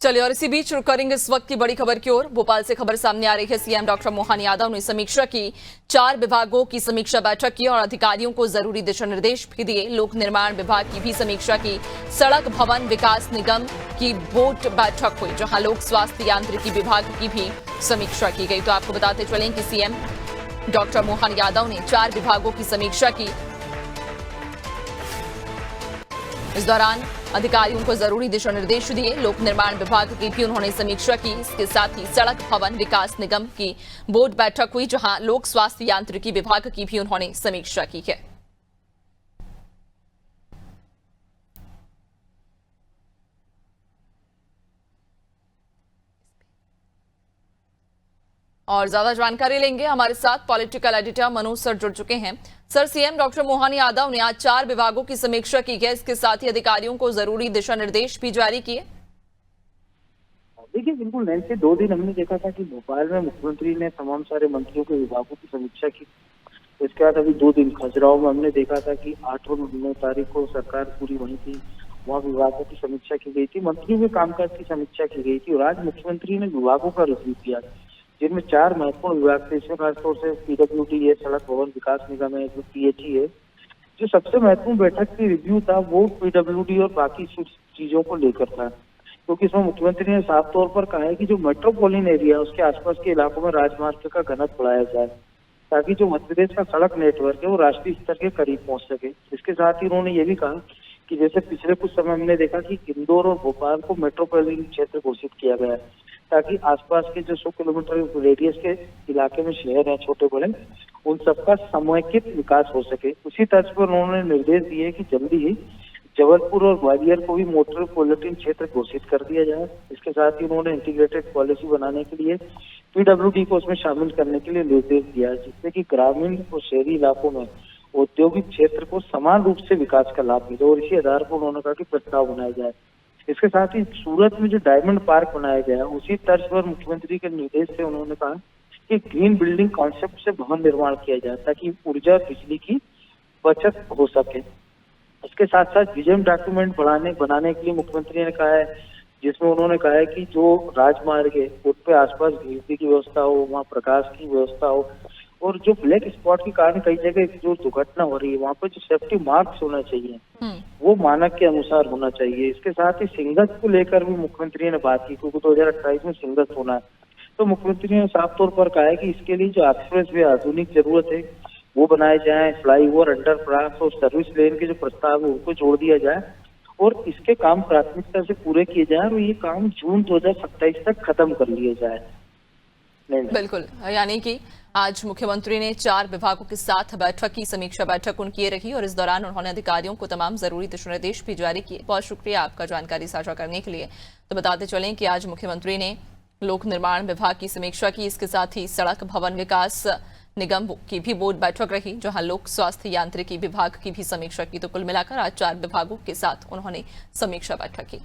चलिए और इसी बीच रुक करेंगे इस वक्त की बड़ी खबर की ओर। भोपाल से खबर सामने आ रही है। सीएम डॉक्टर मोहन यादव ने समीक्षा की। 4 विभागों की समीक्षा बैठक की और अधिकारियों को जरूरी दिशा निर्देश भी दिए। लोक निर्माण विभाग की भी समीक्षा की। सड़क भवन विकास निगम की बोर्ड बैठक हुई, जहां लोक स्वास्थ्य यांत्रिकी विभाग की भी समीक्षा की गई। तो आपको बताते चलें कि सीएम डॉक्टर मोहन यादव ने 4 विभागों की समीक्षा की। इस दौरान अधिकारियों को जरूरी दिशा निर्देश दिए। लोक निर्माण विभाग की भी उन्होंने समीक्षा की। इसके साथ ही सड़क भवन विकास निगम की बोर्ड बैठक हुई, जहां लोक स्वास्थ्य यांत्रिकी विभाग की भी उन्होंने समीक्षा की है। और ज्यादा जानकारी लेंगे, हमारे साथ पॉलिटिकल एडिटर मनोज सर जुड़ चुके हैं। Sir, CM doctor Mohan Yadav ने आज 4 विभागों की समीक्षा की है। इसके साथ ही अधिकारियों को जरूरी दिशा निर्देश भी जारी किए। देखिए, बिल्कुल नैन्सी, 2 दिन हमने देखा था कि भोपाल में मुख्यमंत्री ने तमाम सारे मंत्रियों के विभागों की समीक्षा की। इसके बाद अभी 2 दिन खजुराहो में हमने देखा था कि 8 और 9 तारीख को सरकार पूरी वहीं थी, वहाँ विभागों की समीक्षा की गई थी, मंत्रियों के कामकाज की समीक्षा की गई थी। और आज मुख्यमंत्री ने विभागों का रिव्यू किया, जिनमें 4 महत्वपूर्ण विभाग थे। इसमें खासतौर से पीडब्ल्यूडी है, सड़क भवन विकास निगम है, जो पीएचई है। जो सबसे महत्वपूर्ण बैठक की रिव्यू था वो पीडब्ल्यूडी और बाकी चीजों को लेकर था, क्योंकि इसमें मुख्यमंत्री ने साफ तौर पर कहा है कि जो मेट्रोपॉलिटन एरिया उसके आसपास के इलाकों में राजमार्ग का घनत्व बढ़ाया जाए, ताकि जो मध्य प्रदेश का सड़क नेटवर्क है वो राष्ट्रीय स्तर के करीब पहुंच सके। इसके साथ ही उन्होंने ये भी कहा कि जैसे पिछले कुछ समय हमने देखा कि इंदौर और भोपाल को मेट्रोपॉलिटन क्षेत्र घोषित किया गया है, ताकि आसपास के जो 100 किलोमीटर रेडियस के इलाके में शहर हैं छोटे बड़े, उन सबका समेकित विकास हो सके। उसी तर्ज पर उन्होंने निर्देश दिए कि जल्दी ही जबलपुर और ग्वालियर को भी मेट्रोपॉलिटन क्षेत्र घोषित कर दिया जाए। इसके साथ ही उन्होंने इंटीग्रेटेड पॉलिसी बनाने के लिए पीडब्ल्यूडी को उसमें शामिल करने के लिए निर्देश दिया, जिससे कि ग्रामीण और शहरी इलाकों में औद्योगिक क्षेत्र को समान रूप से विकास का लाभ मिले। और इसी आधार पर उन्होंने कहा कि प्रस्ताव बनाया जाए। इसके साथ ही सूरत में जो डायमंड पार्क बनाया गया, उसी तर्ज पर मुख्यमंत्री के निर्देश से उन्होंने कहा कि ग्रीन बिल्डिंग कॉन्सेप्ट से भवन निर्माण किया जाए, ताकि ऊर्जा और बिजली की बचत हो सके। इसके साथ साथ विजन डॉक्यूमेंट बनाने के लिए मुख्यमंत्री ने कहा है, जिसमें उन्होंने कहा है कि जो राजमार्ग है उन पे आसपास बिजली की व्यवस्था हो, वहाँ प्रकाश की व्यवस्था हो, और जो ब्लैक स्पॉट के कारण कई जगह जो दुर्घटना हो रही है वहाँ पर जो सेफ्टी मार्क्स होना चाहिए वो मानक के अनुसार होना चाहिए। इसके साथ ही सिंगत को लेकर भी मुख्यमंत्री ने बात की, क्योंकि 2028 में सिंगत होना है। तो मुख्यमंत्री ने साफ तौर पर कहा है कि इसके लिए जो एक्सप्रेस वे आधुनिक जरूरत है वो बनाए जाए, फ्लाईओवर, अंडरपास और सर्विस लेन के जो प्रस्ताव है उनको जोड़ दिया जाए, और इसके काम प्राथमिकता से पूरे किए जाए, और ये काम जून 2027 तक खत्म कर लिए जाए। बिल्कुल, यानी कि आज मुख्यमंत्री ने 4 विभागों के साथ बैठक की। समीक्षा बैठक उनकी रही और इस दौरान उन्होंने अधिकारियों को तमाम जरूरी दिशा निर्देश भी जारी किए। बहुत शुक्रिया आपका जानकारी साझा करने के लिए। तो बताते चलें कि आज मुख्यमंत्री ने लोक निर्माण विभाग की समीक्षा की। इसके साथ ही सड़क भवन विकास निगम की भी बोर्ड बैठक रही, जहां लोक स्वास्थ्य यांत्रिकी विभाग की भी समीक्षा की। तो कुल मिलाकर आज 4 विभागों के साथ उन्होंने समीक्षा बैठक की।